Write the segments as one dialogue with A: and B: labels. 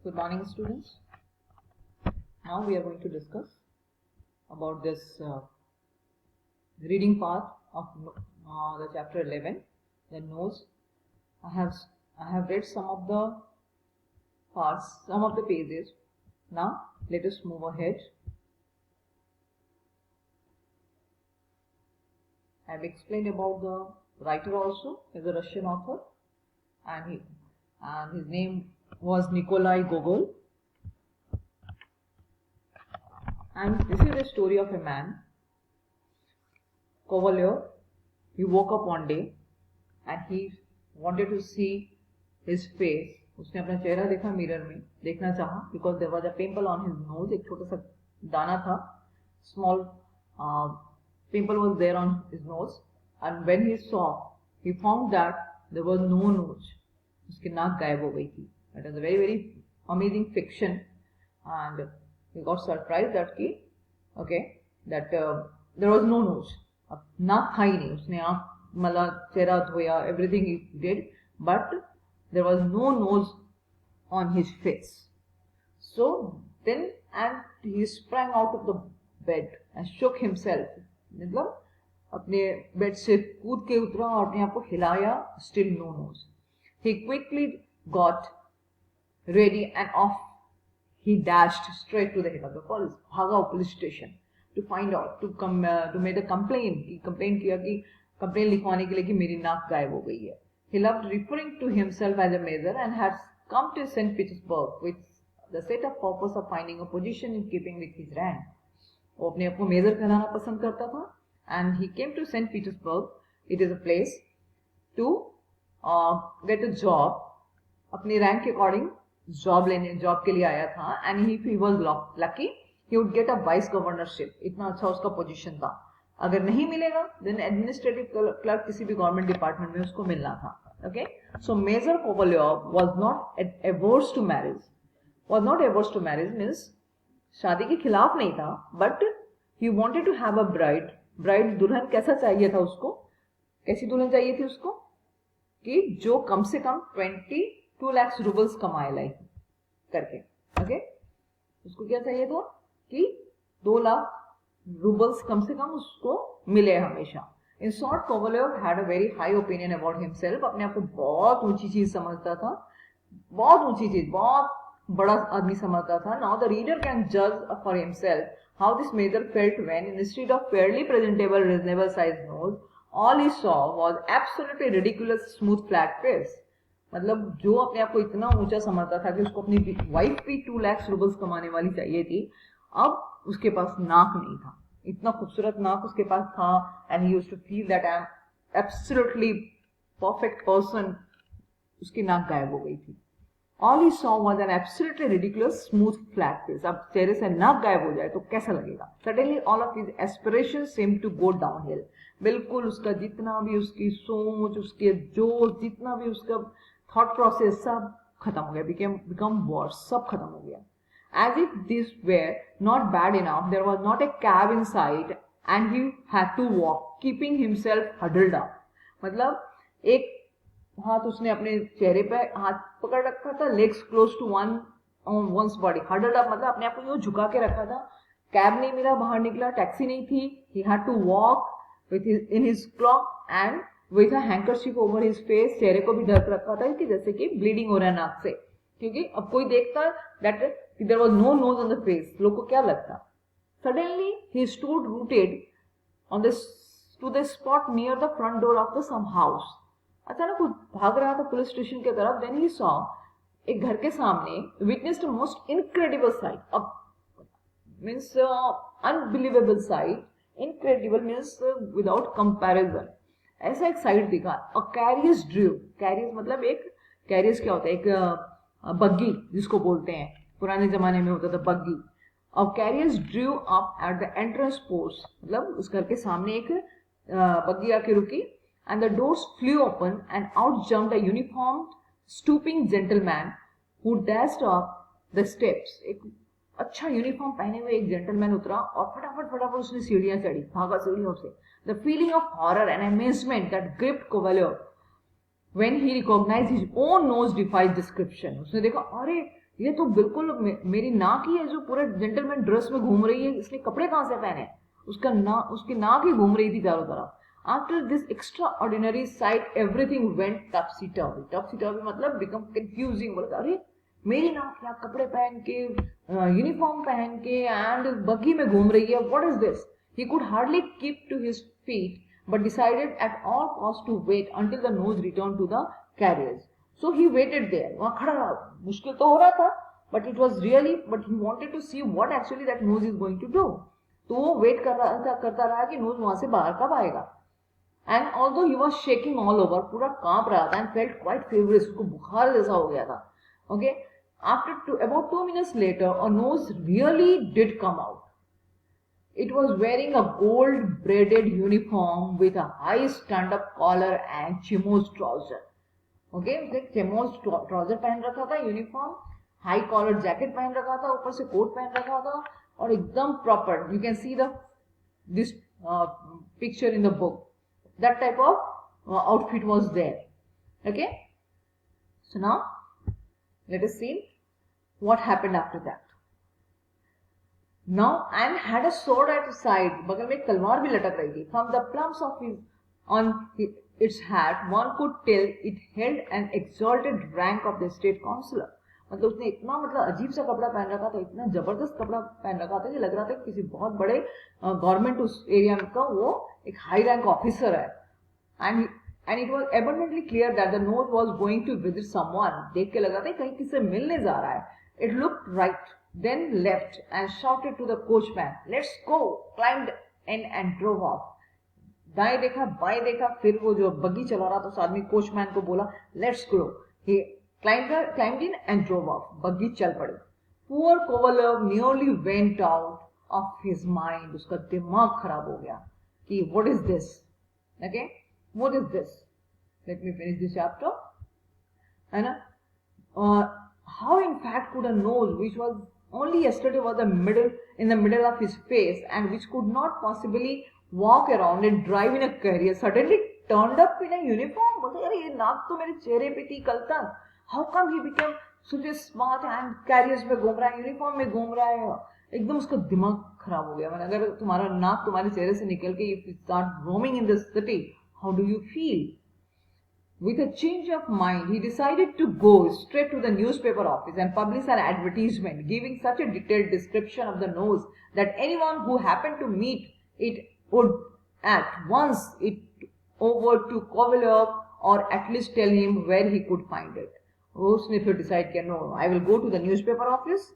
A: Good morning, students. Now we are going to discuss about this reading part of the chapter 11, the nose. I have read some of the parts, some of the pages. Now let us move ahead. I have explained about the writer also. He is a Russian author, and his name was Nikolai Gogol. And this is the story of a man, Kovalyov. He woke up one day and he wanted to see his face. उसने अपना चेहरा देखा mirror में, देखना चाहा, because there was a pimple on his nose. एक छोटा सा दाना था, small pimple was there on his nose. And when he saw, he found that there was no nose. उसकी नाक गायब हो गई थी. It was a very very amazing fiction, and he got surprised that there was no nose. अब नाक था ही नहीं. उसने आँख मतलब चेहरा धोया, everything he did, but there was no nose on his face. So then, and he sprang out of the bed and shook himself. मतलब अपने बेड से कूद के उतरा और अपने आप को हिलाया. Still no nose. He quickly got ready and off he dashed straight to the head of the police. भागा police station to find out, to make a complaint. Complain किया कि कंप्लेन लिखवाने के लिए कि मेरी नाक गायब हो गई है. He loved referring to himself as a major and had come to St. Petersburg with the set of purpose of finding a position in keeping with his rank. वो अपने आप को मेजर कहलाना पसंद करता था. And he came to St. Petersburg. It is a place to get a job. अपने rank के according job के लिए आया था. And if he was lucky, he would get a vice governorship. इतना अच्छा उसका पोजीशन था. अगर नहीं मिलेगा then administrative clerk किसी भी गवर्नमेंट डिपार्टमेंट में उसको मिलना था. Okay, so Major Kovalyov was not averse to marriage. Was not averse to marriage means शादी के खिलाफ नहीं था, but he wanted to have a bride. दुल्हन कैसा चाहिए था उसको, कैसी दुल्हन चाहिए थी उसको कि जो कम से कम 22 लाख रूबल्स कमाए लाइक करके. ओके, उसको क्या चाहिए था कि 2 लाख रूबल्स कम से कम उसको मिले हमेशा. In short, Kovalev had a very high opinion about himself. अपने आप को बहुत ऊंची चीज समझता था, बहुत ऊंची चीज, बहुत बड़ा आदमी समझता था. नाउ द रीडर कैन जज for himself how this major felt when, instead of fairly presentable, reasonable sized nose, all he saw was absolutely ridiculous smooth flat face. मतलब जो अपने आप को इतना ऊंचा समझता था कि उसको अपनी वाइफ भी 2 लाख रूबल्स कमाने वाली चाहिए थी, अब उसके पास नाक नहीं था. इतना खूबसूरत नाक उसके पास था. And he used to feel that I am absolutely perfect person. उसकी नाक गायब हो गई थी. All he saw was an absolutely ridiculous smooth flat face. अब चेहरे से नाक गायब हो जाए तो कैसा लगेगा. Suddenly all of his aspirations seemed to go downhill. बिल्कुल उसका जितना भी उसकी सोच, उसके जोश, जितना भी उसका thought process सब खत्म हो गया. become worse. सब खत्म हो गया. As if this were not bad enough, there was not a cab in sight and he had to walk, keeping himself huddled up. मतलब एक हाथ उसने अपने चेहरे पे हाथ पकड़ रखा था, legs close to one's body, huddled up मतलब अपने आप को यूं झुका के रखा था. कैब नहीं मिला, बाहर निकला, टैक्सी नहीं थी. He had to walk within his cloak and with a handkerchief over his face. चेहरे को भी ढक रखा था कि जैसे कि ब्लीडिंग हो रहा है नाक से, क्योंकि अब कोई देखता that there was no nose on the face, लोग को क्या लगता. Suddenly he stood rooted on the spot near the front door of the some house. अचानक वो भाग रहा था पुलिस स्टेशन की तरफ. देन ही सॉ, एक घर के सामने, विटनेस्ड मोस्ट इनक्रेडिबल साइट. अब means unbelievable site. Incredible means without comparison. ऐसा एक साइट दिखा. अ कैरियस ड्रू. कैरियस मतलब एक कैरियस क्या होता है, एक बग्गी जिसको बोलते हैं, पुराने जमाने में होता था बग्गी. अब carriage drew up at the entrance post. मतलब उस घर के सामने एक बग्गी आके रुकी. And the doors flew open and out jumped a uniformed, stooping gentleman who dashed up the steps. एक अच्छा यूनिफॉर्म पहने हुए एक जेंटलमैन उतरा और फटाफट उसने सीढ़ियां चढ़ी, भागा सीढ़ियों से. The feeling of horror and amazement that gripped Kovalyov when he recognized his own nose defies description. उसने देखा, अरे ये तो बिल्कुल मेरी नाक ही है जो पूरे जेंटलमैन ड्रेस में घूम रही है, इसने कपड़े कहाँ से पहने? उसकी नाक ही घूम रही थी चारों तरफ. After this extraordinary sight everything went topsy turvy. Topsy turvy मतलब बिकम कंफ्यूजिंग. बोला अरे मेरी नाक यहाँ कपड़े पहन के, यूनिफॉर्म पहन के एंड बग्गी में घूम रही है. What is this? He could hardly keep to his feet, but decided at all costs to wait until the nose returned to the carriage. So he waited there. वहाँ खड़ा रहा. मुश्किल तो हो रहा था, but he wanted to see what actually that nose is going to do. तो वो वेट करता रहा कि नोज वहां से बाहर कब आएगा. And although he was shaking all over, पूरा कांप रहा था and felt quite feverish, उसको बुखार जैसा हो गया था. Okay, about 2 minutes later, a nose really did come out. It was wearing a gold braided uniform with a high stand-up collar and chemos trouser. Okay, उसने chemos trouser पहन रखा था, यूनिफॉर्म, हाई कॉलर जैकेट पहन रखा था, ऊपर से coat पहन रखा था और एकदम proper. You can see this picture in the book. That type of outfit was there. Okay, so now let us see what happened after that. Now Anne had a sword at his side. बगल में एक तलवार भी लटक रही थी. From the plumes of its hat, one could tell it held an exalted rank of the state councillor. मतलब उसने इतना अजीब सा कपड़ा पहन रखा था, इतना जबरदस्त कपड़ा पहन रखा था कि लग रहा था कि किसी बहुत बड़े गवर्नमेंट उस एरिया का वो एक हाई रैंक ऑफिसर है. And it was abundantly clear that the nose was going to visit someone. देख के लग रहा था कहीं किससे मिलने जा रहा है. It looked right, then left and shouted to the coachman, "Let's go!" Climbed in and drove off. दाएं देखा, बाएं देखा, फिर वो जो बग्गी चला रहा था उस आदमी कोचमैन को बोला, "Let's go." He climbed in and drove off. बग्गी चल पड़ी. Poor Kovalov nearly went out of his mind. उसका दिमाग खराब हो गया कि what is this? Okay, what is this? Let me finish this chapter. है ना? How in fact could a nose which was only yesterday was in the middle of his face and which could not possibly walk around and drive in a carrier suddenly turned up in a uniform? बोलते यार ये नाक तो मेरे चेहरे पे थी कल तक. How come he became such a smart and carriers में घूम रहा है, यूनिफॉर्म में घूम रहा है? एकदम उसका दिमाग खराब हो गया. अगर तुम्हारा नाक तुम्हारे चेहरे से निकल के if you start roaming in the city, how do you feel? With a change of mind, he decided to go straight to the newspaper office and publish an advertisement giving such a detailed description of the nose that anyone who happened to meet it would at once it over to Kovalov or at least tell him where he could find it. उसने फिर decide किया, no, I will go to the newspaper office,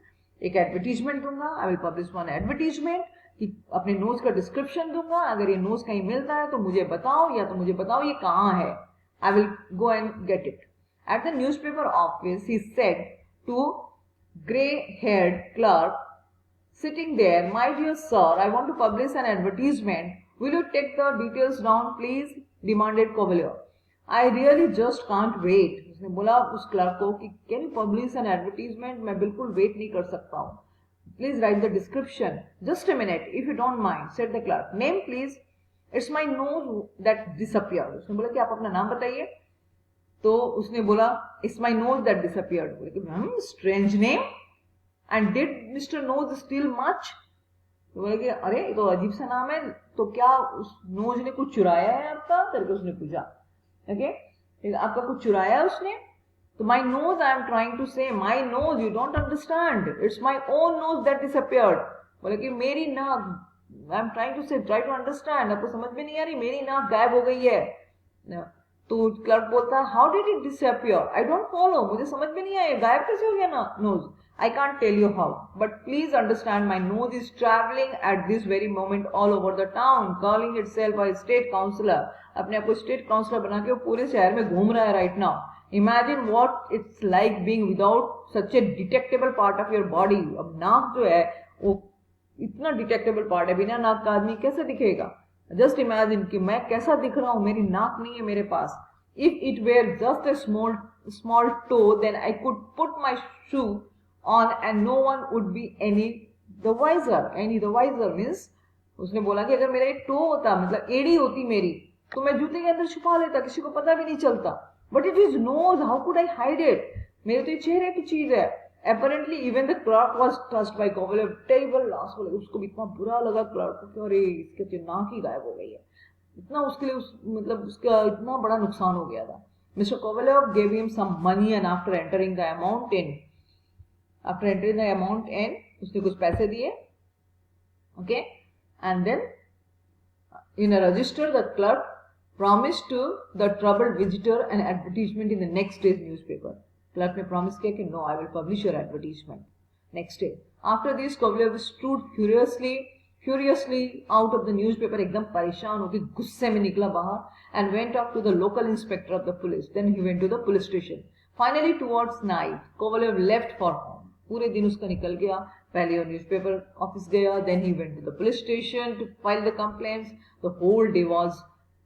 A: एक advertisement दूंगा, I will publish one advertisement, कि अपने nose का description दूंगा, अगर ये nose कहीं मिलता है तो मुझे बताओ या तो मुझे बताओ ये कहाँ है. I will go and get it. At the newspaper office, he said to grey-haired clerk sitting there, "My dear sir, I want to publish an advertisement. Will you take the details down, please?" demanded Kovalov. "I really just can't wait." उसने बोला उस clerk को कि can you publish an advertisement? मैं बिल्कुल wait नहीं कर सकता हूँ. Please write the description. Just a minute, if you don't mind, said the clerk. Name, please. It's my nose that disappeared. उसने बोला कि आप अपना नाम बताइए. तो उसने बोला It's my nose that disappeared. बोले कि strange name. And did Mr. Nose steal much? तो बोले कि अरे ये तो अजीब सा नाम है, तो क्या उस नोज ने कुछ चुराया है आपका? करके उसने पूछा. ओके, आपका कुछ चुराया है उसने? तो my nose, I am trying to say, my nose, you don't understand. It's my own nose that disappeared. बोले कि मेरी नाक, I am trying to say, try to understand. आपको समझ में नहीं आ रही, मेरी नाक गायब हो गई है. तो क्लर्क बोलता है, how did it disappear? I don't follow. मुझे समझ में नहीं आया, गायब कैसे हो गया ना nose? I can't tell you how, but please understand, my nose is traveling at this very moment all over the town, calling itself a state councillor. अपने आप को स्टेट काउंसलर बना के वो पूरे शहर में घूम रहा है right now. Imagine what it's like being without such a detectable part of your body. अब नाक जो है वो इतना डिटेक्टेबल पार्ट है, बिना नाक का आदमी कैसे दिखेगा? जस्ट इमेजिन कि मैं कैसा दिख रहा हूं, मेरी नाक नहीं है मेरे पास. If it were just a small toe then I could put my shoe on and no one would be any the wiser. Means उसने बोला कि अगर मेरा एक टो होता, मतलब एड़ी होती मेरी, तो मैं जूते के अंदर छुपा लेता, किसी को पता भी नहीं चलता. But it is nose, how could I hide it? मेरे तो ये चेहरे की चीज है. Apparently even the clerk was touched by Kovalev. Terrible loss हो लगा, उसको भी इतना बुरा लगा क्लर्क को कि अरे इसके तो नाक ही गायब हो गई है, इतना उसके लिए मतलब उसका इतना बड़ा नुकसान हो गया था. Mr. Kovalev gave him some money and after entering the amount in, उसने कुछ पैसे दिए, okay, and then in a register the clerk promised to the troubled visitor an advertisement in the next day's newspaper. Clerk ने promise किया कि no, I will publish your advertisement next day. After this, Kovalev strode furiously out of the newspaper, एकदम परेशान होकर गुस्से में निकला बाहर and went up to the local inspector of the police. Then he went to the police station. Finally, towards night, Kovalev left for home. पूरे दिन उसका निकल गया. पहले वो न्यूज़पेपर ऑफिस गया, then he went to the police station to file the complaints. The whole day was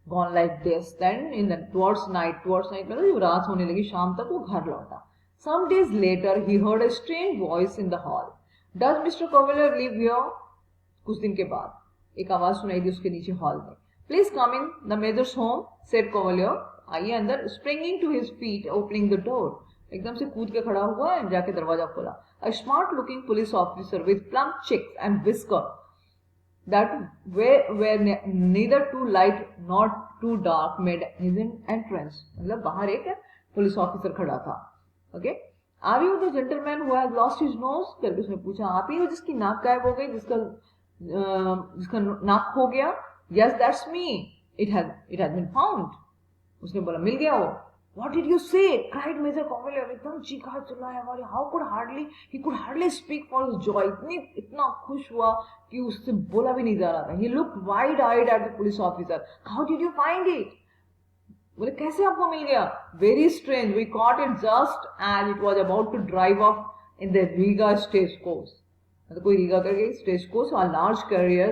A: gone like this. Then in the towards night मतलब जब रात होने लगी, शाम तक वो घर लौटा. Some days later, he heard a strange voice in the hall. Does Mr. Kovalev live here? कुछ दिन के बाद एक आवाज सुनाई दी उसके नीचे हॉल में. Please come in the major's home, said Kovalev. आइए अंदर. Springing to his feet, opening the door. एकदम से कूद के खड़ा हुआ और जाके दरवाजा खोला. A smart-looking police officer with plump cheeks and whisker that were neither too light nor too dark made his entrance. मतलब बाहर एक पुलिस ऑफिसर खड़ा था. Okay? Are you the gentleman who has lost his nose? करके उसने पूछा. आप ही हो जिसकी नाक गायब हो गई, जिसका नाक खो गया? Yes, that's me. It has been found. उसने बोला मिल गया वो. What did you say? Cried Major Kovalev. एकदम चीखा चिल्लाया. He could hardly speak for his joy. इतना खुश हुआ कि उससे बोला भी नहीं जा रहा था. He looked wide-eyed at the police officer. How did you find it? बोले कैसे आपको मिल गया? Very strange. We caught it just as it was about to drive off in the Riga stagecoach. मतलब कोई रीगा करके stagecoach और large carrier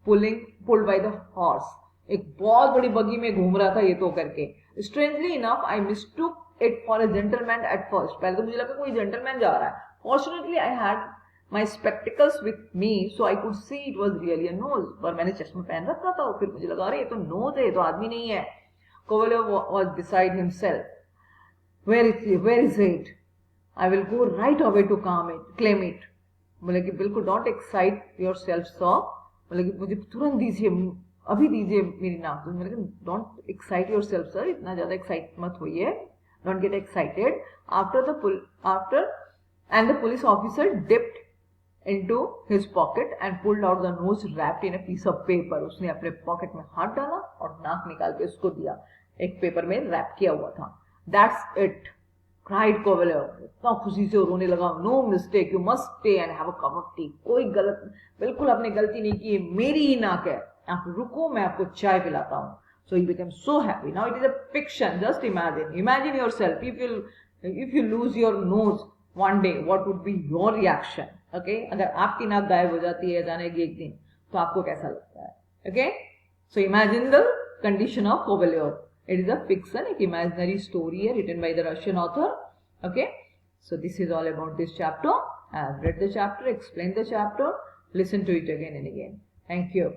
A: pulled by the horse. एक बहुत बड़ी बगी में घूम रहा था ये तो करके. Strangely enough, I mistook it for a gentleman at first. पहले तो मुझे लगा कोई gentleman जा रहा है. Fortunately, I had my spectacles with me, so I could see it was really a nose. पर मैंने चश्मा पहन रखा था, फिर मुझे लगा अरे ये तो nose है, ये तो आदमी नहीं है. Kovalev was beside himself. Where is it? I will go right away to claim it. बोले कि बिल्कुल don't excite yourself, sir. बोले कि मुझे तुरंत दीजिए, अभी दीजिए मेरी नाक. मैंने कहा don't excite yourself, sir. इतना ज़्यादा excite मत होइए. Don't get excited. And the police officer dipped into his pocket and pulled out the nose wrapped in a piece of paper. उसने अपने पॉकेट में हाथ डाला और नाक निकाल के उसको दिया. एक पेपर में रैप किया हुआ था. That's it, cried Kovalev. इतना खुशी से रोने लगा. No mistake, you must stay and have a cup of tea. कोई गलत, बिल्कुल आपने गलती नहीं की, मेरी ही नाक है. आप रुको, मैं आपको चाय पिलाता हूँ. So he became so happy. Now it is a fiction. Just imagine yourself. If you lose your nose one day, what would be your reaction? Okay? अगर आपकी नाक गायब हो जाती है जाने की एक दिन, तो आपको कैसा लगता है? Okay? So imagine the condition of Kovalev. It is a fiction, एक imaginary story है written by the Russian author. Okay? So this is all about this chapter. I have read the chapter, explained the chapter. Listen to it again and again. Thank you.